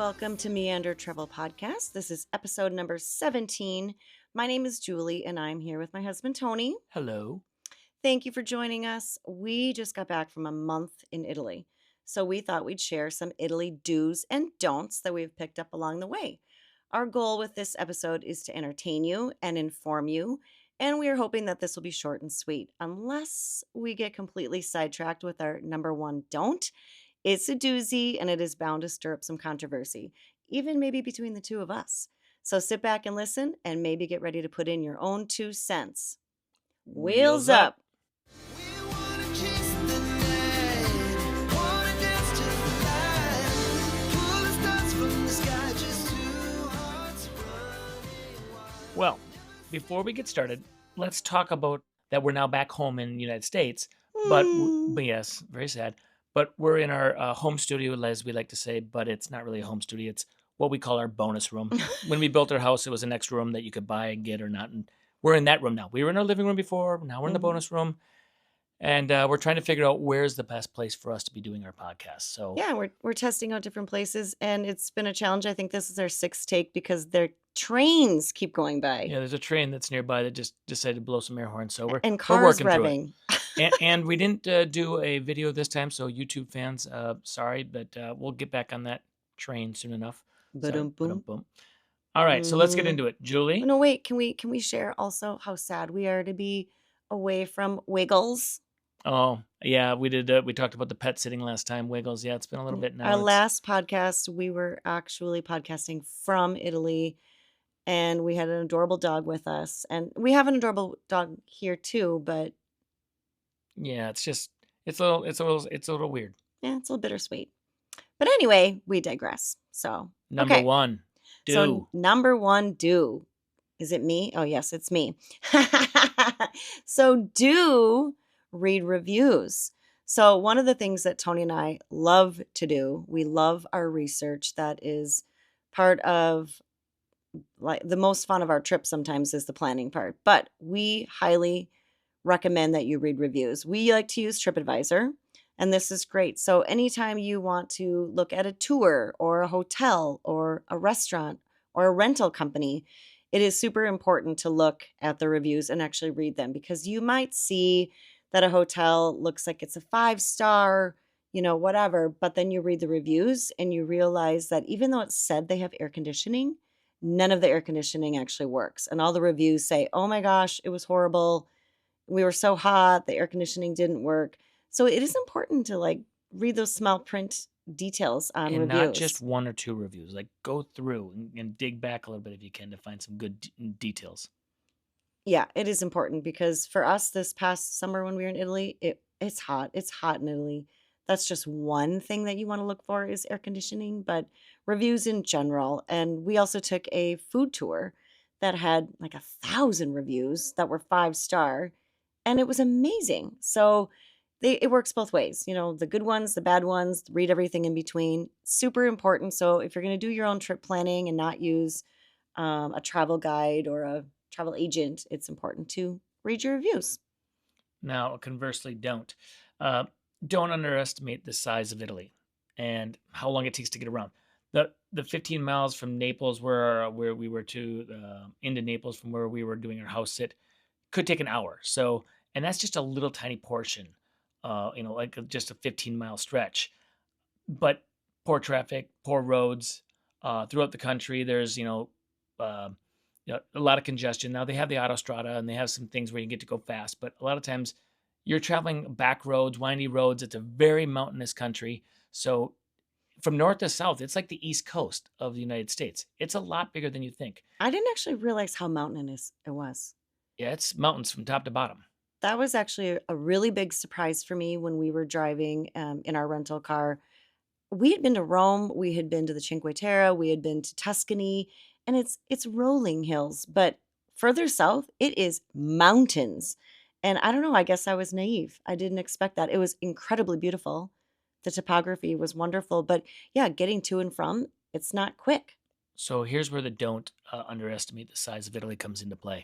welcome to Meander Travel Podcast. This is episode number 17. My name is Julie, and I'm here with my husband, Tony. Hello. Thank you for joining us. We just got back from a month in Italy, so we thought we'd share some Italy do's and don'ts that we've picked up along the way. Our goal with this episode is to entertain you and inform you, and we are hoping that this will be short and sweet, unless we get completely sidetracked with our number one don't. It's a doozy, and it is bound to stir up some controversy, even maybe between the two of us. So sit back and listen, and maybe get ready to put in your own 2 cents. Wheels up! Well, before we get started, let's talk about that we're now back home in the United States. But yes, very sad. But we're in our home studio, as we like to say, but it's not really a home studio. It's what we call our bonus room. When we built our house, it was an extra room that you could buy and get or not. And we're in that room now. We were in our living room before. Now we're in the bonus room. And we're trying to figure out where's the best place for us to be doing our podcast. So Yeah, we're testing out different places, and it's been a challenge. I think this is our 6th take because their trains keep going by yeah, there's a train that's nearby that just decided to blow some air horns. So we're and we're cars working through it. revving. And we didn't do a video this time, so YouTube fans, sorry, but we'll get back on that train soon enough. Sorry, Ba-dum-boom. ba-dum-bum. All right, so let's get Mhm. into it. Julie? No, wait. Can we share also how sad we are to be away from Wiggles? Oh, yeah, we did. We talked about the pet sitting last time. Wiggles, yeah, it's been a little bit now. Our It's- last podcast, we were actually podcasting from Italy, and we had an adorable dog with us, and we have an adorable dog here too. But yeah, it's a little weird. yeah, it's a little bittersweet. But anyway, we digress. So Number okay. one, do. So number one, do. Is it me? Oh, yes, it's me. So do read reviews. So one of the things that Tony and I love to do, we love our research. That is part of like the most fun of our trip sometimes is the planning part. But we highly recommend that you read reviews. We like to use TripAdvisor, and this is great. So anytime you want to look at a tour or a hotel or a restaurant or a rental company, it is super important to look at the reviews and actually read them, because you might see that a hotel looks like it's a 5-star, whatever, but then you read the reviews and you realize that even though it said they have air conditioning, none of the air conditioning actually works. And all the reviews say, oh my gosh, it was horrible. We were so hot, the air conditioning didn't work. So it is important to read those small print details on And reviews. not just 1 or 2 reviews. Like, go through and dig back a little bit if you can to find some good details. Yeah, it is important, because for us this past summer when we were in Italy, it's hot. It's hot in Italy. That's just one thing that you want to look for is air conditioning, but reviews in general. And we also took a food tour that had like 1,000 reviews that were 5-star, and it was amazing. So it works both ways, the good ones, the bad ones, read everything in between. Super important. So if you're going to do your own trip planning and not use a travel guide or a travel agent, it's important to read your reviews. Now, conversely, don't. Don't underestimate the size of Italy and how long it takes to get around. The 15 miles from Naples, where we were to into Naples from where we were doing our house sit, could take an hour. So, and that's just a little tiny portion, like just a 15-mile stretch. But poor traffic, poor roads throughout the country. There's a lot of congestion. Now they have the autostrada and they have some things where you get to go fast, but a lot of times you're traveling back roads, windy roads. It's a very mountainous country. So from north to south, it's like the East Coast of the United States. It's a lot bigger than you think. I didn't actually realize how mountainous it was. Yeah, it's mountains from top to bottom. That was actually a really big surprise for me when we were driving in our rental car. We had been to Rome, we had been to the Cinque Terre, we had been to Tuscany, and it's rolling hills. But further south, it is mountains. And I don't know, I guess I was naive. I didn't expect that. It was incredibly beautiful. The topography was wonderful. But yeah, getting to and from, it's not quick. So here's where the don't underestimate the size of Italy comes into play.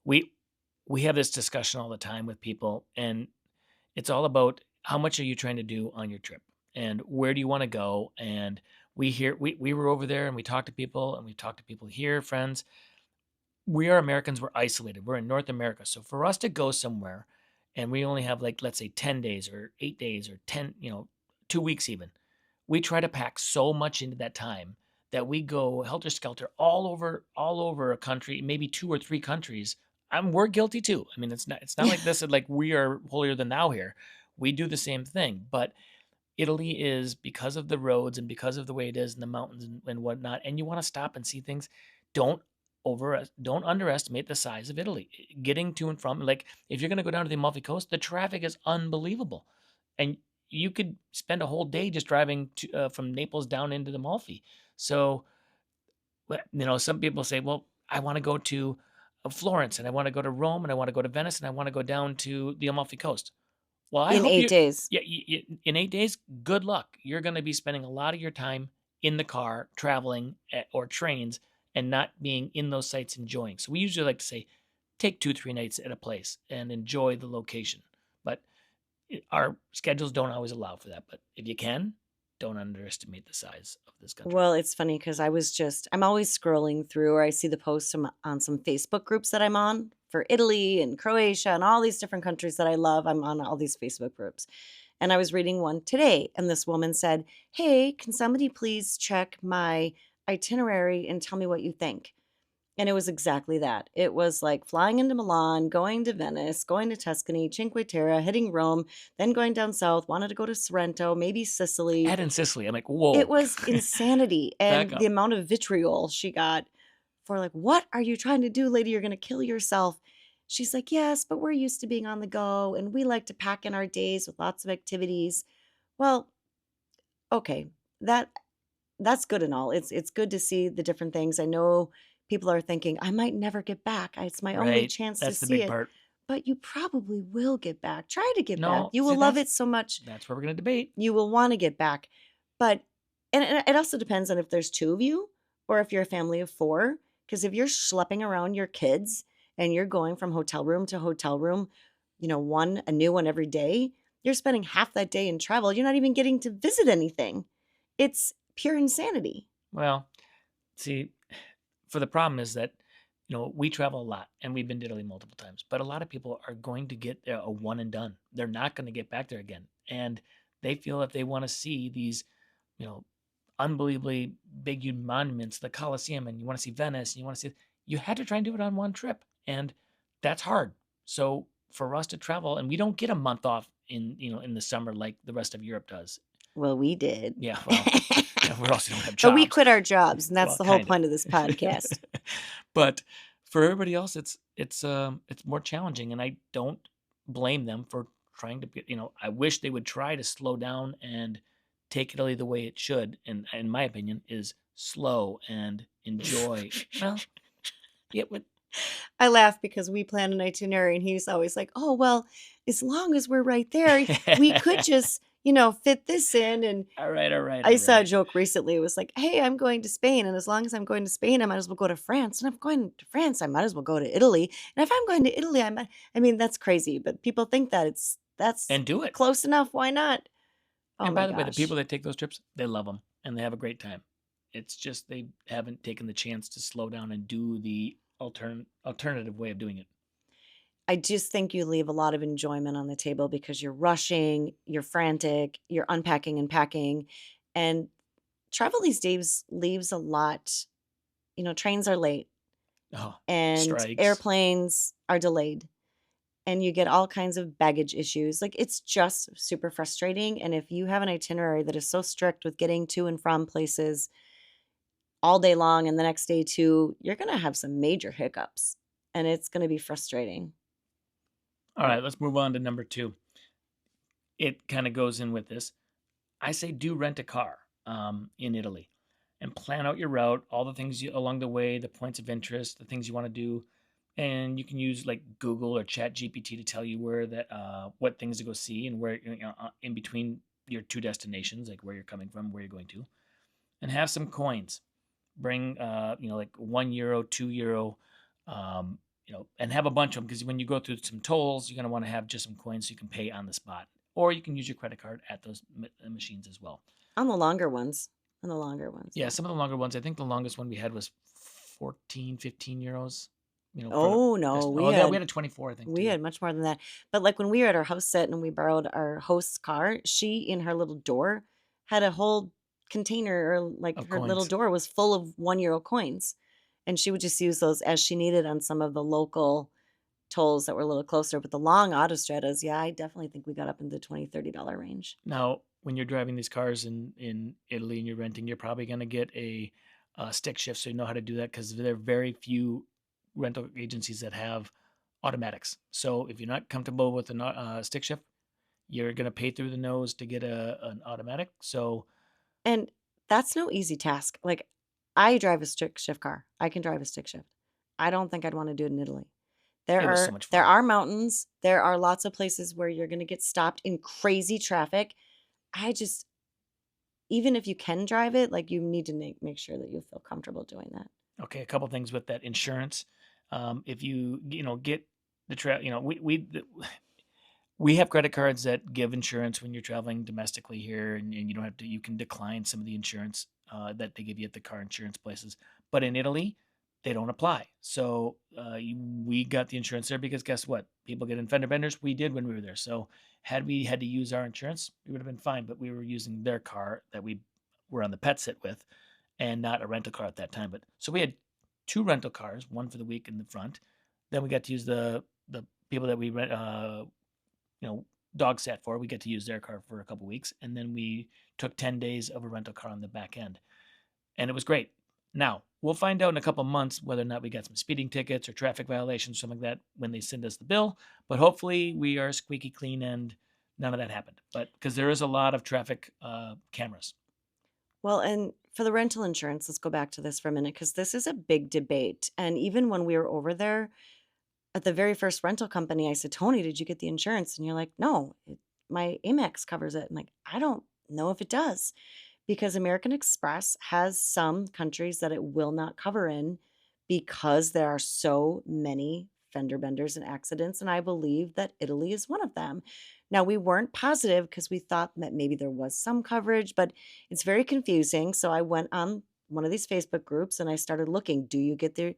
We have this discussion all the time with people, and it's all about how much are you trying to do on your trip, and where do you want to go, and We were over there and we talked to people and we talked to people here, friends. We are Americans, we're isolated. We're in North America. So for us to go somewhere and we only have like, let's say 10 days or 8 days or 10, 2 weeks even, we try to pack so much into that time that we go helter skelter all over a country, maybe 2 or 3 countries. We're guilty too. I mean, it's not like this, like we are holier than thou here. We do the same thing, but Italy is, because of the roads and because of the way it is in the mountains and whatnot, and you want to stop and see things. Don't don't underestimate the size of Italy. Getting to and from, like, if you're going to go down to the Amalfi Coast, the traffic is unbelievable, and you could spend a whole day just driving from Naples down into the Amalfi. So, some people say, "Well, I want to go to Florence, and I want to go to Rome, and I want to go to Venice, and I want to go down to the Amalfi Coast." Well, I In hope 8 days. yeah, in 8 days, good luck. You're going to be spending a lot of your time in the car, traveling or trains, and not being in those sites enjoying. So we usually like to say, take 2, 3 nights at a place and enjoy the location. But our schedules don't always allow for that. But if you can, don't underestimate the size of this country. Well, it's funny because I'm always scrolling through, or I see the posts on some Facebook groups that I'm on for Italy and Croatia and all these different countries that I love. I'm on all these Facebook groups. And I was reading one today, and this woman said, "Hey, can somebody please check my itinerary and tell me what you think?" And it was exactly that. It was like flying into Milan, going to Venice, going to Tuscany, Cinque Terre, hitting Rome, then going down south, wanted to go to Sorrento, maybe Sicily. Add in Sicily. I'm like, It whoa, was insanity, back and the up. amount of vitriol she got for like, "What are you trying to do, lady? You're gonna kill yourself." She's like, "Yes, but we're used to being on the go, and we like to pack in our days with lots of activities." Well, okay, that that's good and all. It's good to see the different things. I know people are thinking, "I might never get back. It's my only Right. chance to That's the see big it." part. But you probably will get back. Try to get back. No, You see, will love that's it so much. that's where we're going to debate. You will wanna get back, but and it also depends on if there's 2 of you or if you're a family of 4. Because if you're schlepping around your kids and you're going from hotel room to hotel room, a new one every day, you're spending half that day in travel, you're not even getting to visit anything. It's pure insanity. Well, see, for the problem is that, we travel a lot and we've been to Italy multiple times, but a lot of people are going to get a one and done. They're not going to get back there again. And they feel if they want to see these, you know, unbelievably big huge monuments, the Colosseum, and you want to see Venice, and you want to see, you had to try and do it on one trip. And that's hard. So for us to travel, and we don't get a month off in the summer like the rest of Europe does. Well, we did. Yeah, well, yeah, we also don't have But we jobs. quit our jobs, and that's Well, the whole kind of. point of this podcast. But for everybody else, it's more challenging, and I don't blame them for trying to get. I wish they would try to slow down and take Italy the way it should, and in my opinion, is slow and enjoy. Well, yeah, but I laugh because we plan an itinerary and he's always like, "Oh, well, as long as we're right there, we could just, fit this in." And all right, all right, I all saw a right. joke recently. It was like, "Hey, I'm going to Spain, and as long as I'm going to Spain, I might as well go to France. And if I'm going to France, I might as well go to Italy. And if I'm going to Italy, I mean, that's crazy, but people think that that's And do it. close enough. Why not?" Oh And my by the way, the people gosh. that take those trips, they love them and they have a great time. It's just they haven't taken the chance to slow down and do the alternative way of doing it. I just think you leave a lot of enjoyment on the table because you're rushing, you're frantic, you're unpacking and packing. And travel these days leaves a lot. Trains are late Oh, and strikes. airplanes are delayed, and you get all kinds of baggage issues. Like, it's just super frustrating. And if you have an itinerary that is so strict with getting to and from places all day long and the next day too, you're going to have some major hiccups and it's going to be frustrating. All But right, let's move on to number two. It kind of goes in with this. I say do rent a car in Italy and plan out your route, all the things along the way, the points of interest, the things you want to do. And you can use like Google or Chat GPT to tell you what things to go see and where, in between your two destinations, like where you're coming from, where you're going to, and have some coins. Bring, like €1, €2, and have a bunch of them, because when you go through some tolls, you're going to want to have just some coins so you can pay on the spot. Or you can use your credit card at those machines as well. on the longer ones, And the longer ones, Yeah, yeah. some of the longer ones. I think the longest one we had was 14, 15 euros. For the Oh, no, just we oh yeah, we had had a 24, I think we too. had much more than that. But, like, when we were at our house sit and we borrowed our host's car, she, in her little door, had a whole container or, like, Of her little coins. door was full of €1 coins, and she would just use those as she needed on some of the local tolls that were a little closer, but the long autostradas, yeah, I definitely think we got up into the $20, $30 range. Now, when you're driving these cars in Italy and you're renting, you're probably going to get a stick shift, so you know how to do that because there are very few rental agencies that have automatics. So if you're not comfortable with a stick shift, you're going to pay through the nose to get an automatic. So And that's no easy task. Like, I drive a stick shift car. I can drive a stick shift. I don't think I'd wanna do it in Italy. There it was so are much there fun. are mountains, there are lots of places where you're gonna get stopped in crazy traffic. I just even if you can drive it, like, you need to make sure that you feel comfortable doing that. Okay, a couple things with that insurance. If you get the we have credit cards that give insurance when you're traveling domestically here, and you don't have to. You can decline some of the insurance that they give you at the car insurance places. But in Italy, they don't apply. So we got the insurance there because guess what? People get in fender benders. We did when we were there. So had we had to use our insurance, we would have been fine. But we were using their car that we were on the pet sit with, and not a rental car at that time. But so we had two rental cars, one for the week in the front. Then we got to use the people that we rent you know, dog sat for. We get to use their car for a couple weeks, and then we took 10 days of a rental car on the back end, and it was great. Now we'll find out in a couple months whether or not we got some speeding tickets or traffic violations, something like that, when they send us the bill. But hopefully, we are squeaky clean and none of that happened. But because there is a lot of traffic cameras, Well, and for the rental insurance, let's go back to this for a minute because this is a big debate, and even when we were over there, at the very first rental company, I said, "Tony, did you get the insurance?" And you're like, "No, my Amex covers it." I'm like, "I don't know if it does." Because American Express has some countries that it will not cover in because there are so many fender benders and accidents, and I believe that Italy is one of them. Now, we weren't positive because we thought that maybe there was some coverage, but it's very confusing. So I went on one of these Facebook groups and I started looking, do you get the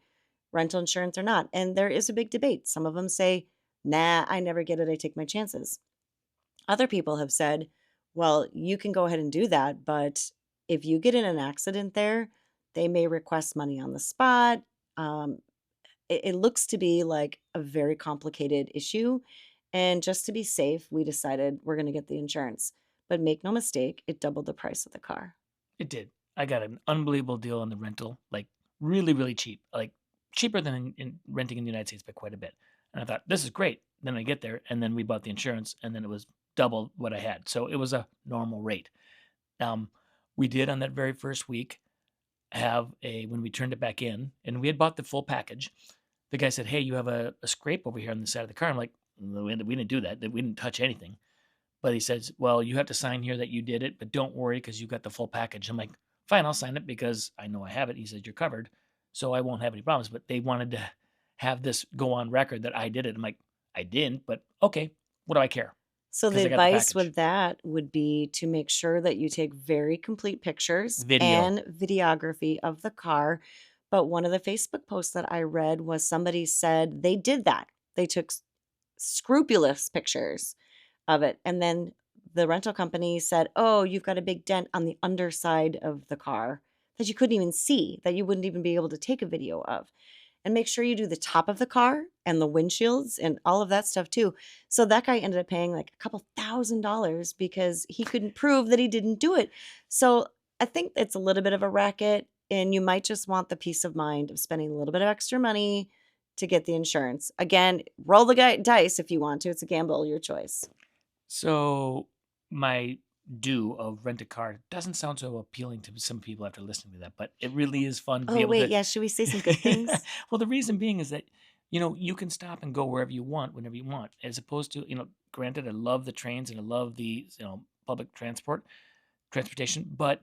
rental insurance or not? And there is a big debate. Some of them say, nah, I never get it. I take my chances. Other people have said, well, you can go ahead and do that, but if you get in an accident there, they may request money on the spot. Um, it looks to be like a very complicated issue. And just to be safe, we decided we're going to get the insurance. But make no mistake, it doubled the price of the car. it did. I got an unbelievable deal on the rental, like really, really cheap, like cheaper than in renting in the United States by quite a bit. And I thought, this is great. Then I get there, and then we bought the insurance, and then it was double what I had. So it was a normal rate. Um, we did on that very first week have when we turned it back in, and we had bought the full package. The guy said, "Hey, you have a scrape over here on the side of the car." I'm like, "No, we didn't do that. We didn't touch anything." But he says, "Well, you have to sign here that you did it, but don't worry because you got the full package." I'm like, "Fine, I'll sign it because I know I have it." He says, "You're covered, so I won't have any problems." But they wanted to have this go on record that I did it. I'm like, "I didn't, but okay, what do I care? So the Because I got the advice package." with that would be to make sure that you take very complete pictures Video. and videography of the car. But one of the Facebook posts that I read was somebody said they did that. They took scrupulous pictures of it. And then the rental company said, "Oh, you've got a big dent on the underside of the car that you couldn't even see, that you wouldn't even be able to take a video of." And make sure you do the top of the car and the windshields and all of that stuff too. So that guy ended up paying like a couple $1,000 because he couldn't prove that he didn't do it. So I think it's a little bit of a racket, and you might just want the peace of mind of spending a little bit of extra money to get the insurance. Again, roll the dice if you want to. It's a gamble, your choice. So my do of rent a car doesn't sound so appealing to some people after listening to that, but it really is fun to be Oh, able wait, to. yeah, should we say some good things? Well, the reason being is that you can stop and go wherever you want whenever you want, as opposed to Granted, I love the trains and I love the public transportation, but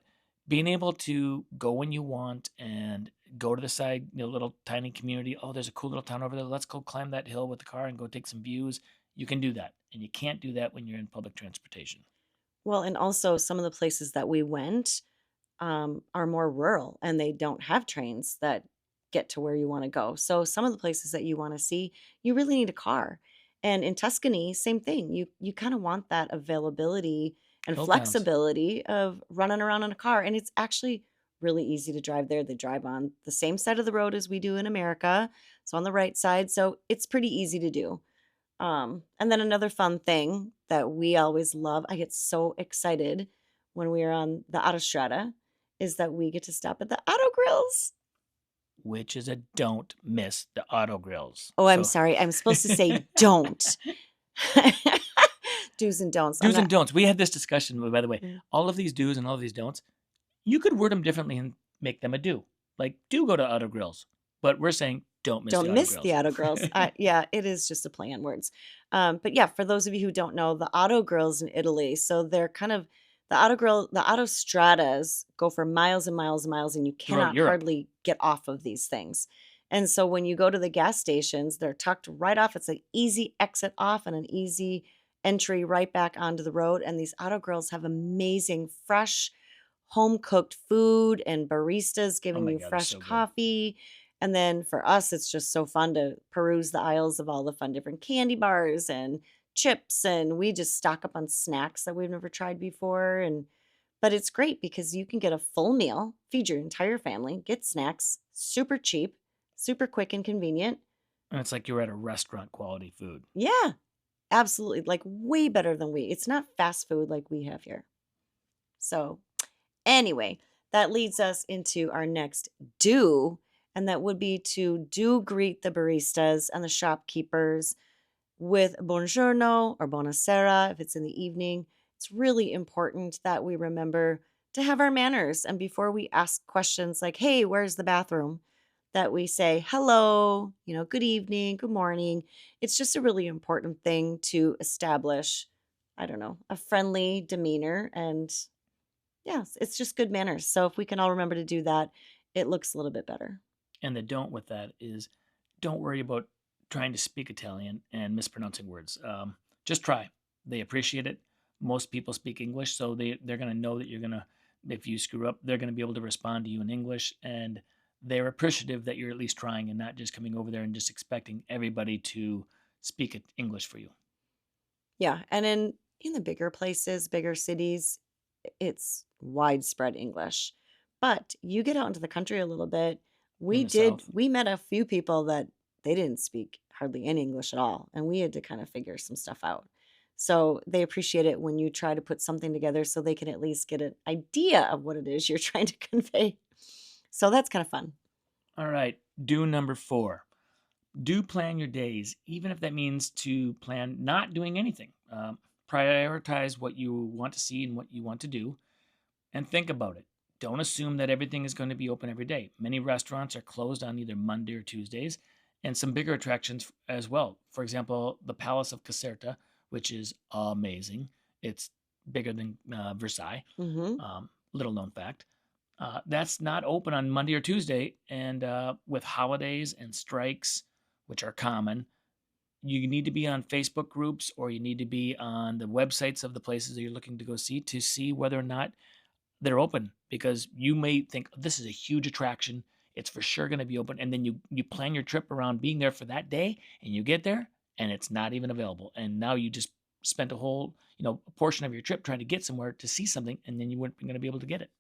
being able to go when you want and go to the side, little tiny community. Oh, there's a cool little town over there. Let's go climb that hill with the car and go take some views. You can do that, and you can't do that when you're in public transportation. Well, and also some of the places that we went, are more rural and they don't have trains that get to where you want to go. So some of the places that you want to see, you really need a car. And in Tuscany, same thing. You kind of want that availability and Hill towns. flexibility of running around in a car. And it's actually really easy to drive there. They drive on the same side of the road as we do in America. So on the right side. So it's pretty easy to do. And then another fun thing that we always love, I get so excited when we are on the Autostrada, is that we get to stop at the Auto Grills. Which is a don't miss the auto grills. Oh, I'm So sorry. I'm supposed to say don't. Do's and don'ts. I'm do's and not. don'ts. We had this discussion, by the way. Mm. All of these do's and all of these don'ts, you could word them differently and make them a do. Like, do go to auto grills, but we're saying don't miss the Don't auto miss the grills. Auto Grills. Yeah, it is just a play on words. But yeah, for those of you who don't know, the Auto Grills in Italy, so they're kind of the autostradas go for miles and miles and miles, and you Throughout cannot Europe. hardly get off of these things. And so when you go to the gas stations, they're tucked right off. It's an easy exit off and an easy entry right back onto the road. And these Auto Grills have amazing fresh home cooked food and baristas Oh giving my you God, they're fresh so good. coffee. And then for us, it's just so fun to peruse the aisles of all the fun different candy bars and chips. And we just stock up on snacks that we've never tried before. But it's great because you can get a full meal, feed your entire family, get snacks, super cheap, super quick and convenient. And it's like you're at a restaurant quality food. Yeah, absolutely. Like way better than it's not fast food like we have here. So anyway, that leads us into our next do, and that would be to do greet the baristas and the shopkeepers with buongiorno or buonasera if it's in the evening. It's really important that we remember to have our manners. And before we ask questions like, hey, where's the bathroom? That we say hello, good evening, good morning. It's just a really important thing to establish, I don't know, a friendly demeanor. And yes, it's just good manners. So if we can all remember to do that, it looks a little bit better. And the don't with that is don't worry about trying to speak Italian and mispronouncing words. Just try. They appreciate it. Most people speak English, so they're going to know that you're going to, if you screw up, they're going to be able to respond to you in English. And they're appreciative that you're at least trying and not just coming over there and just expecting everybody to speak English for you. Yeah, and in the bigger places, bigger cities, it's widespread English. But you get out into the country a little bit, In the South. we met a few people that they didn't speak hardly any English at all, and we had to kind of figure some stuff out. So they appreciate it when you try to put something together so they can at least get an idea of what it is you're trying to convey. So that's kind of fun. All right. Do number 4. Do plan your days, even if that means to plan not doing anything. Prioritize what you want to see and what you want to do, and think about it. Don't assume that everything is going to be open every day. Many restaurants are closed on either Monday or Tuesdays, and some bigger attractions as well. For example, the Palace of Caserta, which is amazing. It's bigger than Versailles. Hmm. Little known fact. That's not open on Monday or Tuesday, and with holidays and strikes, which are common, you need to be on Facebook groups or you need to be on the websites of the places that you're looking to go see to see whether or not they're open, because you may think this is a huge attraction, it's for sure going to be open, and then you plan your trip around being there for that day, and you get there and it's not even available, and now you just spent a whole a portion of your trip trying to get somewhere to see something, and then you weren't going to be able to get it.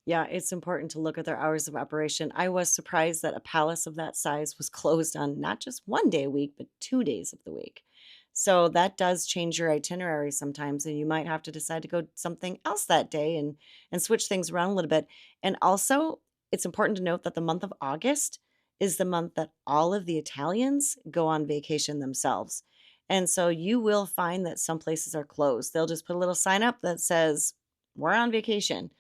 Yeah, it's important to look at their hours of operation. I was surprised that a palace of that size was closed on not just one day a week, but 2 days of the week. So that does change your itinerary sometimes, and you might have to decide to go something else that day and switch things around a little bit. And also, it's important to note that the month of August is the month that all of the Italians go on vacation themselves. And so you will find that some places are closed. They'll just put a little sign up that says, "We're on vacation."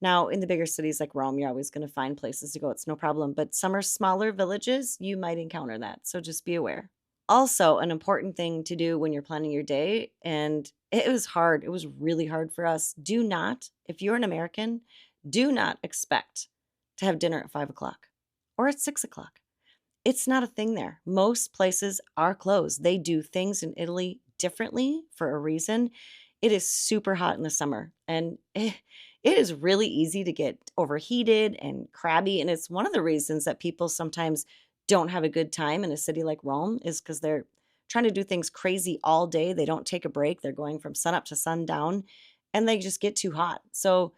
Now, in the bigger cities like Rome, you're always going to find places to go. It's no problem. But some are smaller villages, you might encounter that. So just be aware. Also, an important thing to do when you're planning your day, and it was hard. It was really hard for us. Do not, if you're an American, do not expect to have dinner at 5 o'clock or at 6 o'clock. It's not a thing there. Most places are closed. They do things in Italy differently for a reason. It is super hot in the summer, and it is really easy to get overheated and crabby. And it's one of the reasons that people sometimes don't have a good time in a city like Rome is because they're trying to do things crazy all day. They don't take a break. They're going from sun up to sundown and they just get too hot. So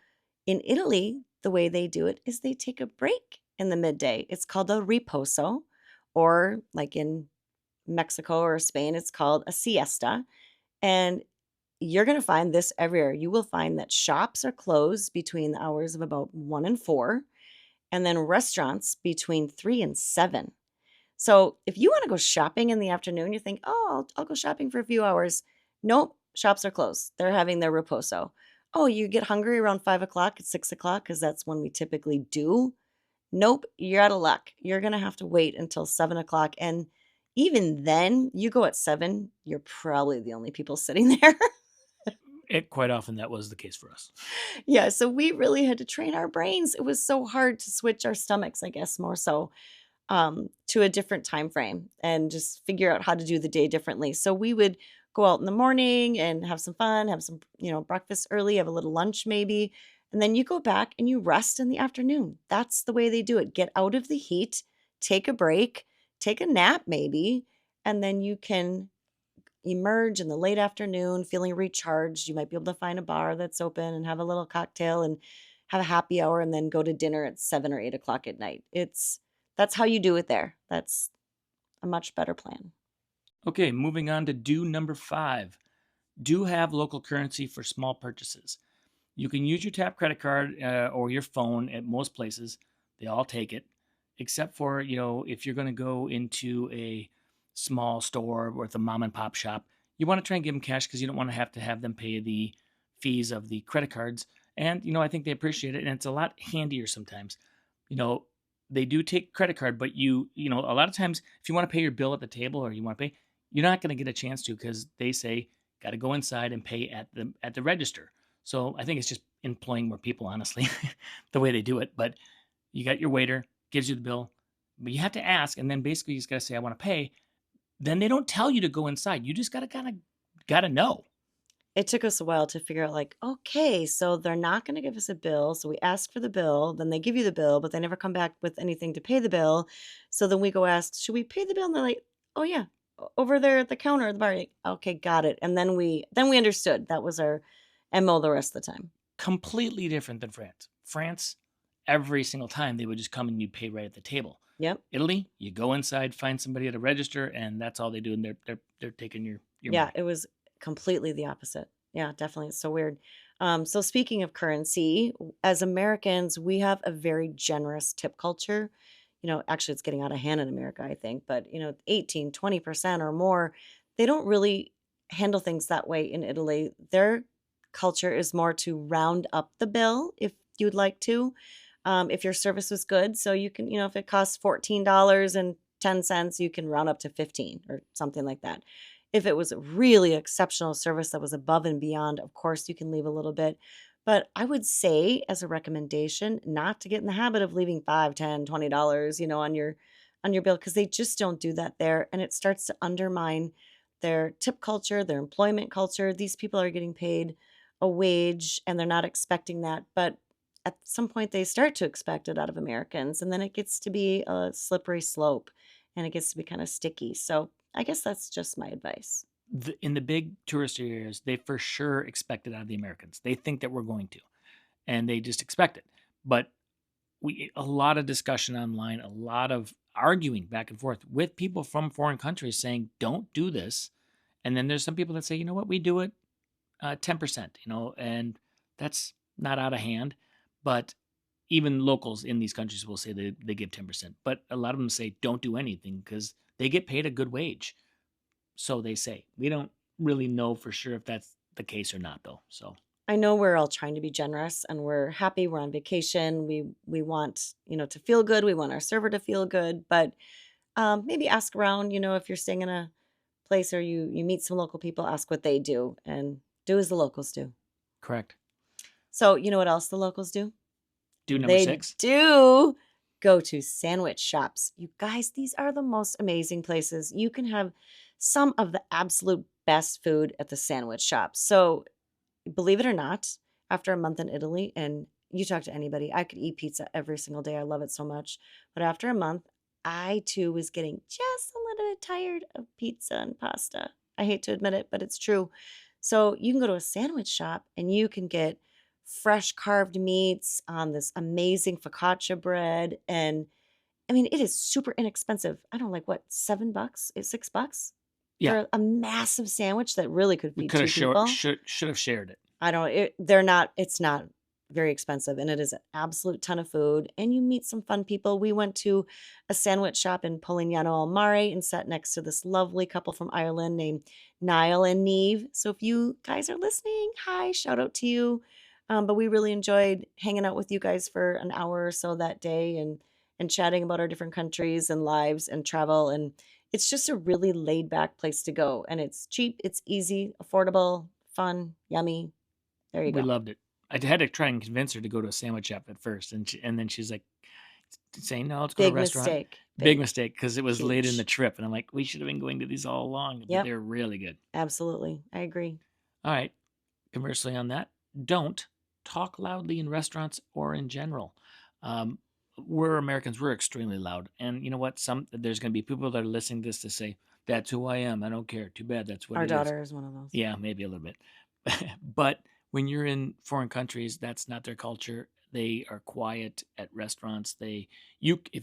in Italy, the way they do it is they take a break in the midday. It's called a riposo, or like in Mexico or Spain, it's called a siesta. And you're going to find this everywhere. You will find that shops are closed between the hours of about 1 and 4, and then restaurants between 3 and 7. So if you want to go shopping in the afternoon, you think, oh, I'll go shopping for a few hours. Nope, shops are closed. They're having their reposo. Oh, you get hungry around 5 o'clock, at 6 o'clock, because that's when we typically do. Nope, you're out of luck. You're going to have to wait until 7 o'clock. And even then, you go at 7, you're probably the only people sitting there. It quite often that was the case for us. Yeah, so we really had to train our brains. It was so hard to switch our stomachs, I guess, more so, to a different time frame and just figure out how to do the day differently. So we would go out in the morning and have some fun, have some, breakfast early, have a little lunch maybe, and then you go back and you rest in the afternoon. That's the way they do it. Get out of the heat, take a break, take a nap maybe, and then you can emerge in the late afternoon feeling recharged. You might be able to find a bar that's open and have a little cocktail and have a happy hour and then go to dinner at 7 or 8 o'clock at night. That's how you do it there. That's a much better plan. Okay, moving on to do number 5. Do have local currency for small purchases. You can use your tap credit card or your phone at most places. They all take it, except for, if you're going to go into a small store with a mom and pop shop, you want to try and give them cash because you don't want to have them pay the fees of the credit cards. And, I think they appreciate it. And it's a lot handier sometimes. You know, they do take credit card, but a lot of times if you want to pay your bill at the table or you want to pay, you're not going to get a chance to because they say, got to go inside and pay at the register. So I think it's just employing more people, honestly, the way they do it. But you got your waiter, gives you the bill, but you have to ask, and then basically you just gotta say, I want to pay. Then they don't tell you to go inside. You just gotta know. It took us a while to figure out, like, okay, so they're not going to give us a bill. So we ask for the bill, then they give you the bill, but they never come back with anything to pay the bill. So then we go ask, should we pay the bill? And they're like, oh yeah, over there at the counter at the bar. Like, okay, got it. And then we understood that was our MO the rest of the time. Completely different than France. France, every single time they would just come and you pay right at the table. Yep. Italy, you go inside, find somebody at a register, and that's all they do, and they're taking your Yeah, money. it was completely the opposite. Yeah, definitely. It's so weird. So speaking of currency, as Americans, we have a very generous tip culture. Actually it's getting out of hand in America, I think, but 18, 20% or more, they don't really handle things that way in Italy. Their culture is more to round up the bill if you'd like to. If your service was good, so you can, if it costs $14.10, you can round up to 15 or something like that. If it was a really exceptional service that was above and beyond, of course, you can leave a little bit. But I would say, as a recommendation, not to get in the habit of leaving 5, 10, $20, on your bill, because they just don't do that there. And it starts to undermine their tip culture, their employment culture. These people are getting paid a wage and they're not expecting that. But at some point, they start to expect it out of Americans. And then it gets to be a slippery slope and it gets to be kind of sticky. So I guess that's just my advice. In the big tourist areas, they for sure expect it out of the Americans. They think that we're going to, and they just expect it. But a lot of discussion online, a lot of arguing back and forth with people from foreign countries saying, "Don't do this." And then there's some people that say, "You know what? We do it 10%." And that's not out of hand. But even locals in these countries will say they give 10%. But a lot of them say, "Don't do anything," because they get paid a good wage. So they say. We don't really know for sure if that's the case or not, though. So I know we're all trying to be generous and we're happy we're on vacation. We want, to feel good. We want our server to feel good, but maybe ask around, if you're staying in a place or you meet some local people, ask what they do and do as the locals do. correct. So, you know what else the locals do? Do number They 6. do go to sandwich shops. You guys, these are the most amazing places. You can have some of the absolute best food at the sandwich shops. So, believe it or not, after a month in Italy, and you talk to anybody, I could eat pizza every single day. I love it so much. But after a month, I too was getting just a little bit tired of pizza and pasta. I hate to admit it, but it's true. So you can go to a sandwich shop and you can get fresh carved meats on this amazing focaccia bread. And I mean, it is super inexpensive. I don't know, like what, $7? It's $6 Yeah, for a massive sandwich that really could we feed could have two people. should have shared it. I don't they're not it's not very expensive, and it is an absolute ton of food, and you meet some fun people. We went to a sandwich shop in Polignano al Mare and sat next to this lovely couple from Ireland named Niall and Neve. So if you guys are listening, hi, shout out to you. But we really enjoyed hanging out with you guys for an hour or so that day and chatting about our different countries and lives and travel, and it's just a really laid back place to go, and it's cheap, it's easy, affordable, fun, yummy. There you We go. loved it. I had to try and convince her to go to a sandwich shop at first, and then she's like saying, "No, let's go to a Big restaurant." mistake. Big Big, mistake because it was late in the huge. trip, and I'm like, "We should have been going to these all along," but Yep, they're really good. absolutely. I agree. All right, conversely on that, don't talk loudly in restaurants or in general. Um, we're Americans, we're extremely loud. And you know what? There's going to be people that are listening to this to say, that's who I am. I don't care. Too bad. That's what Our it is. daughter is one of those. Yeah, maybe a little bit. But when you're in foreign countries, that's not their culture. They are quiet at restaurants. If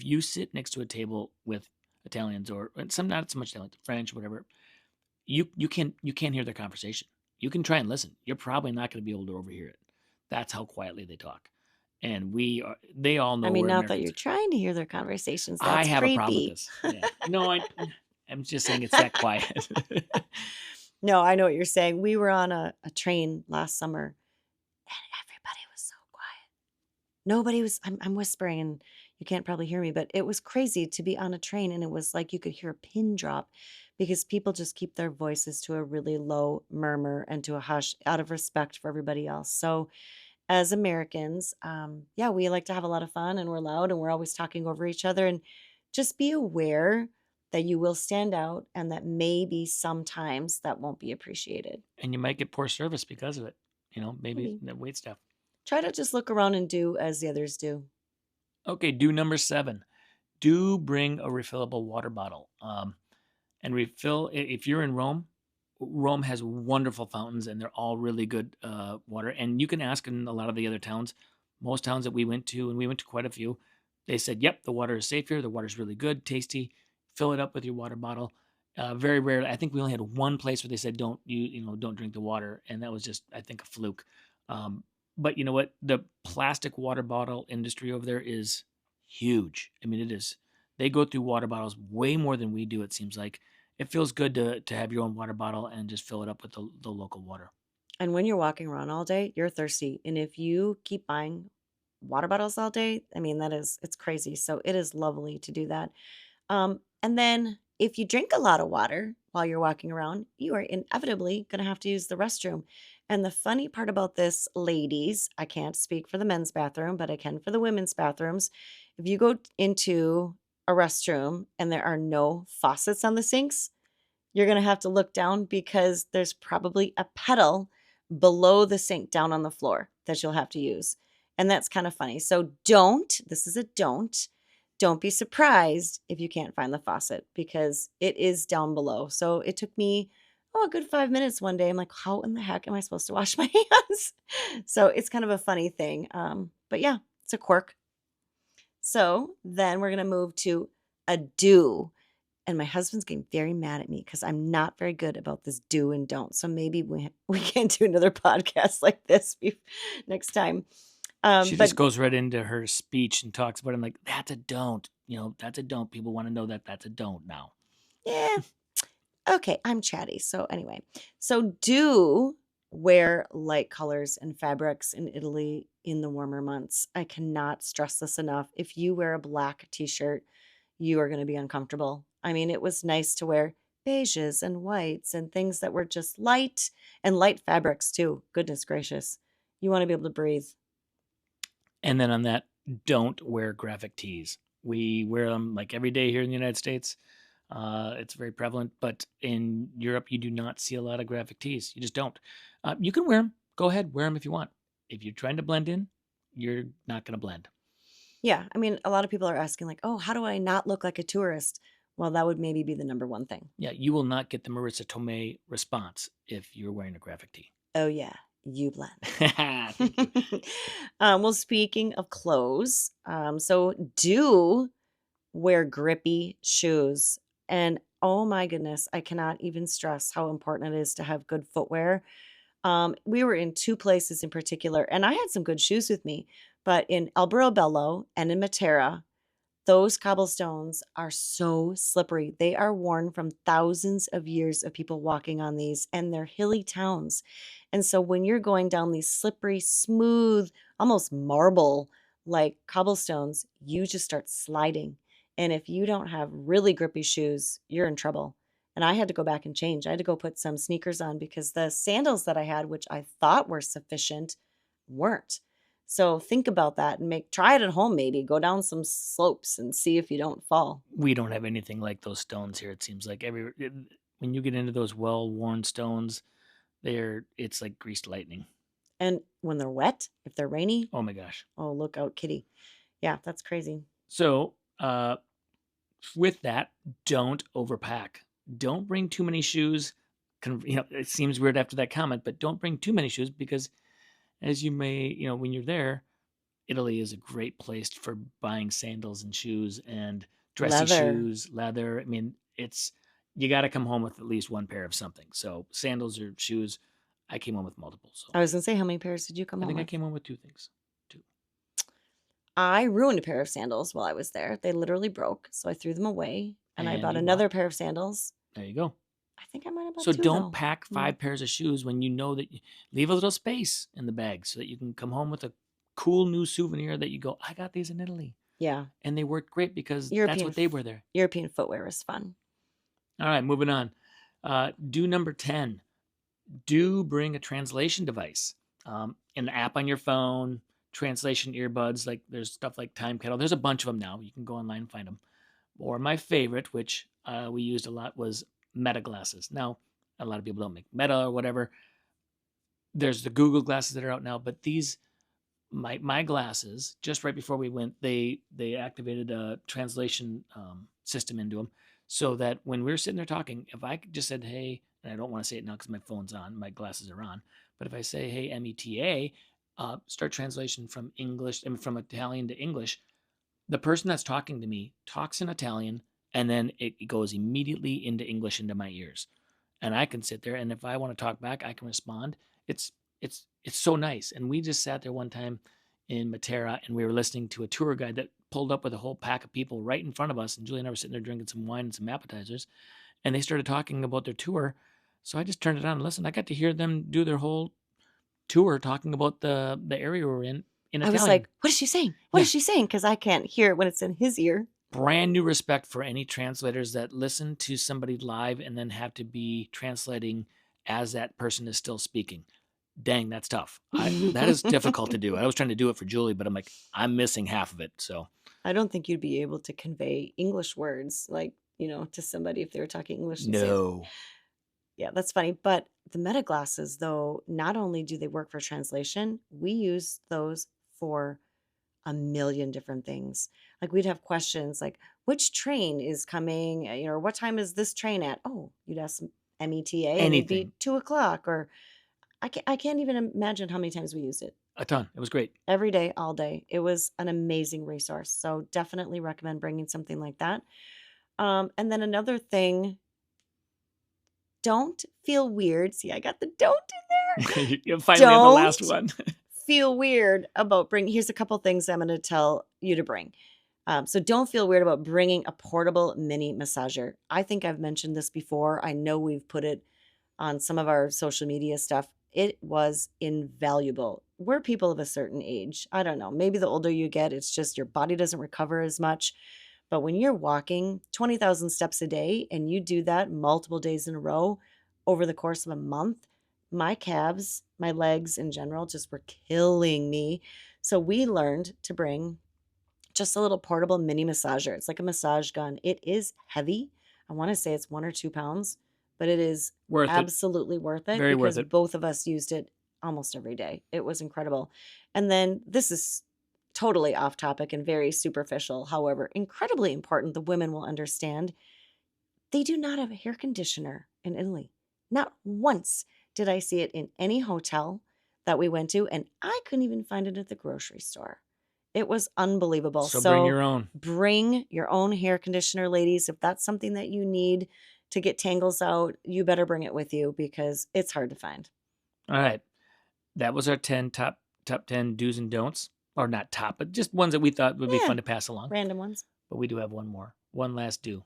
you sit next to a table with Italians or and some not so much Italian, French, whatever, you can't hear their conversation. You can try and listen. You're probably not going to be able to overhear it. That's how quietly they talk. And they all I know mean, we're not that you're Americans. trying to hear their conversations. I That's have a problem with creepy. this. Yeah. No, I'm just saying it's that quiet. No, I know what you're saying. We were on a train last summer and everybody was so quiet. Nobody was, I'm whispering and you can't probably hear me, but it was crazy to be on a train and it was like you could hear a pin drop because people just keep their voices to a really low murmur and to a hush out of respect for everybody else. So, as Americans, yeah, we like to have a lot of fun and we're loud and we're always talking over each other. And just be aware that you will stand out and that maybe sometimes that won't be appreciated. And you might get poor service because of it. Maybe Maybe. the wait staff. Try to just look around and do as the others do. Okay, do number 7. Do bring a refillable water bottle. And refill if you're in Rome. Rome has wonderful fountains, and they're all really good water. And you can ask in a lot of the other towns. Most towns that we went to, and we went to quite a few, they said, "Yep, the water is safe here. The water's really good, tasty. Fill it up with your water bottle." Very rarely, I think we only had one place where they said, don't drink the water," and that was just, I think, a fluke. Um, but you know what? The plastic water bottle industry over there is huge. I mean, it is. They go through water bottles way more than we do. It seems like it feels good to have your own water bottle and just fill it up with the local water. And when you're walking around all day, you're thirsty. And if you keep buying water bottles all day, I mean, it's crazy. So it is lovely to do that. And then if you drink a lot of water while you're walking around, you are inevitably going to have to use the restroom. And the funny part about this, ladies, I can't speak for the men's bathroom, but I can for the women's bathrooms. If you go into a restroom and there are no faucets on the sinks, you're going to have to look down because there's probably a pedal below the sink down on the floor that you'll have to use. And that's kind of funny. So this is a don't be surprised if you can't find the faucet because it is down below. So it took me, a good 5 minutes one day. I'm like, how in the heck am I supposed to wash my hands? So it's kind of a funny thing. But yeah, it's a quirk. So then we're going to move to a do. And my husband's getting very mad at me because I'm not very good about this do and don't. So maybe we can do another podcast like this next time. She But just goes right into her speech and talks about it. I'm like, that's a don't. That's a don't. People want to know that that's a don't now. yeah, okay, I'm chatty. So anyway, so do wear light colors and fabrics in Italy in the warmer months. I cannot stress this enough. If you wear a black t-shirt, you are going to be uncomfortable. I mean, it was nice to wear beiges and whites and things that were just light and light fabrics too. Goodness gracious. You want to be able to breathe. And then on that, don't wear graphic tees. We wear them like every day here in the United States. It's very prevalent, but in Europe, you do not see a lot of graphic tees. You just don't. You can wear them. Go ahead, wear them if you want. If you're trying to blend in, you're not going to blend. Yeah, I mean, a lot of people are asking like, "Oh, how do I not look like a tourist?" Well, that would maybe be the number one thing. Yeah, you will not get the Marissa Tomei response if you're wearing a graphic tee. Oh yeah, you Thank you. blend. Well, speaking of clothes, so do wear grippy shoes. And oh my goodness, I cannot even stress how important it is to have good footwear. We were in two places in particular, and I had some good shoes with me, but in Alberobello and in Matera, those cobblestones are so slippery. They are worn from thousands of years of people walking on these, and they're hilly towns. And so when you're going down these slippery, smooth, almost marble like cobblestones, you just start sliding. And if you don't have really grippy shoes, you're in trouble. And I had to go back and change. I had to go put some sneakers on because the sandals that I had, which I thought were sufficient, weren't. So think about that and try it at home maybe. Go down some slopes and see if you don't fall. We don't have anything like those stones here. It seems like when you get into those well-worn stones, it's like greased lightning. And when they're wet, if they're rainy, Oh my gosh. oh, look out, kitty. Yeah, that's crazy. So, with that, don't overpack. Don't bring too many shoes. It seems weird after that comment, but don't bring too many shoes because, as you may, when you're there, Italy is a great place for buying sandals and shoes and dressy Leather. shoes, leather. I mean, you got to come home with at least one pair of something. So sandals or shoes, I came home with multiple. So I was going to say, how many pairs did you come I home think I with? came home with two things. Two. I ruined a pair of sandals while I was there. They literally broke, so I threw them away and I And bought you bought. another pair of sandals. There you go. I think I might have bought So two don't though. pack Mm. 5 pairs of shoes when you know that leave a little space in the bag so that you can come home with a cool new souvenir that you go, I got these in Italy. Yeah. And they worked great because that's European what they were there. European footwear is fun. All right, moving on. Do number 10. Do bring a translation device, an app on your phone, translation earbuds. Like there's stuff like Time Kettle. There's a bunch of them now. You can go online and find them. Or my favorite, which we used a lot, was Meta glasses. Now, a lot of people don't make Meta or whatever. There's the Google glasses that are out now, but these my glasses just right before we went, they activated a translation system into them, so that when we were sitting there talking, if I just said hey, and I don't want to say it now because my phone's on, my glasses are on, but if I say hey META, start translation from English, I mean from Italian to English, the person that's talking to me talks in Italian, and then it goes immediately into English into my ears, and I can sit there, and if I want to talk back, I can respond. It's it's so nice. And we just sat there one time in Matera, and we were listening to a tour guide that pulled up with a whole pack of people right in front of us, and Julie and I were sitting there drinking some wine and some appetizers, and they started talking about their tour. So I just turned it on and listened. I got to hear them do their whole tour talking about the area we're in I was Italian. like, what is she saying? What Yeah. is she saying? Because I can't hear it when it's in his ear. Brand new respect for any translators that listen to somebody live and then have to be translating as that person is still speaking. Dang, that's tough. That is difficult to do. I was trying to do it for Julie, but I'm like, I'm missing half of it. So I don't think you'd be able to convey English words like, to somebody if they were talking English and say it. no. Yeah, that's funny. But the meta glasses, though, not only do they work for translation, we use those for a million different things. Like we'd have questions like, which train is coming? Or what time is this train at? Oh, you'd ask META and it'd be Anything. 2 o'clock. Or I can't even imagine how many times we used it. A ton. It was great. Every day, all day. It was an amazing resource. So definitely recommend bringing something like that. And then another thing, don't feel weird. See, I got the don't in there. You finally have the last Don't one. feel weird about bringing. Here's a couple things I'm going to tell you to bring. So don't feel weird about bringing a portable mini massager. I think I've mentioned this before. I know we've put it on some of our social media stuff. It was invaluable. We're people of a certain age. I don't know. Maybe the older you get, it's just your body doesn't recover as much. But when you're walking 20,000 steps a day and you do that multiple days in a row over the course of a month, my calves, my legs in general just were killing me. So we learned to bring just a little portable mini massager. It's like a massage gun. It is heavy. I want to say it's 1 or 2 pounds, but it is Worth it. absolutely worth it Very worth because it. both of us used it almost every day. It was incredible. And then this is totally off topic and very superficial, however, incredibly important. The women will understand. They do not have a hair conditioner in Italy. Not once did I see it in any hotel that we went to, and I couldn't even find it at the grocery store. It was unbelievable. So bring So your own. bring your own hair conditioner, ladies. If that's something that you need to get tangles out, you better bring it with you because it's hard to find. All right. That was our top 10 do's and don'ts. Or not top, but just ones that we thought would be Yeah, fun to pass along. random ones. But we do have one more. One last do.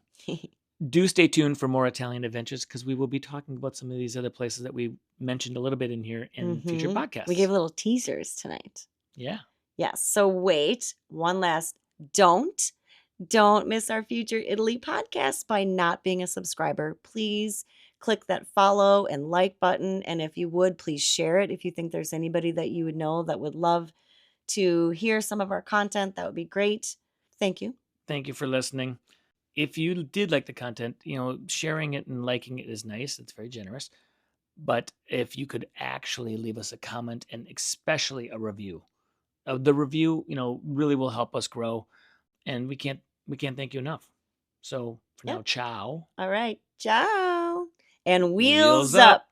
Do stay tuned for more Italian adventures because we will be talking about some of these other places that we mentioned a little bit in here in future podcasts. We gave little teasers tonight. Yeah. Yes. So wait, one last don't. Don't miss our future Italy podcast by not being a subscriber. Please click that follow and like button. And if you would, please share it. If you think there's anybody that you would know that would love to hear some of our content, that would be great. Thank you. Thank you for listening. If you did like the content, sharing it and liking it is nice. It's very generous. But if you could actually leave us a comment and especially a review, the review, really will help us grow. And we can't thank you enough. So for now, ciao. All right. Ciao. And Wheels wheels up.